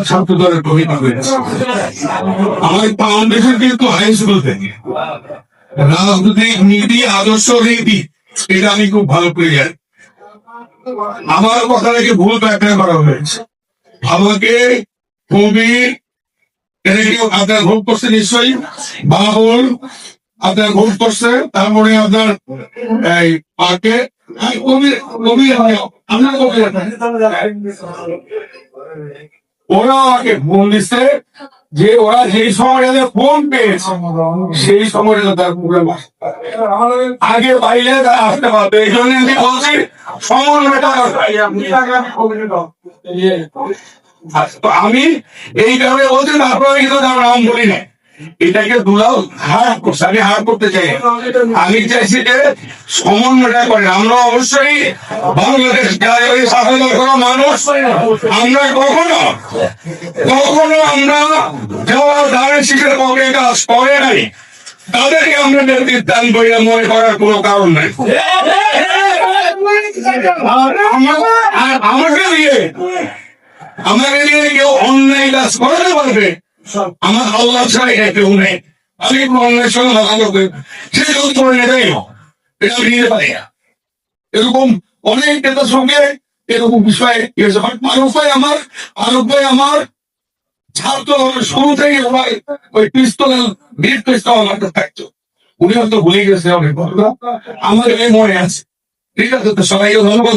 ছাত্র দলের কমিটি হয়েছে। আমার ফাউন্ডেশন কিন্তু হাই স্কুল থেকে রাজনৈতিক নীতি, আদর্শ নীতি, এটা আমি খুব ভালো করে জানি। আমার কথা থেকে ভুল ব্যাখ্যা করা হয়েছে। আমাকে কবি, আপনার ভোট করছে নিশ্চয়ই, বাবুল আপনার ভোট করছে, তারপরে আপনার এই পার্কে ওরা আমাকে ফোন দিচ্ছে যে ওরা যেই সময় ফোন পেয়েছে সেই সময় তার প্রোগ্রাম আগে বাইরে আসতে পারবে। এই জন্য আমি বলছি আমি এই কারণে বলছি, আপনারা কিন্তু নাম বলি না, এটাকে দুলাল হার করছে, আমি হার করতে চাই। আমি চাইছি যে সমন্বয়টা করেন। আমরা অবশ্যই বাংলাদেশ স্বাধীনতা করা মানুষ, আমরা কখনো আমরা যারা ধানের শীষের পক্ষে কাজ করে নাই তাদেরকে আমরা নেতৃত্ব দান বলে মনে করার কোনো কারণ নাই। আমাকে নিয়ে কেউ অন্যায় কাজ করাতে পারবে, আমার আল্লাহ ছাড়া এটা কেউ নেই। আমি অন্যায়ের সঙ্গে লাগানো সে যদি করে নেই, এটা আমি নিতে পারি না। এরকম অনেক নেতার সঙ্গে এরকম বিষয়ে আরব ভাই আমার ছাত্র শুরু থেকে ওই পিস্তলের মিট পিস্তল আমার থাকতো, উনি হয়তো ভুলে গেছে অনেক, আমার এই মনে আছে। ঠিক আছে, তো সবাইকে ধন্যবাদ।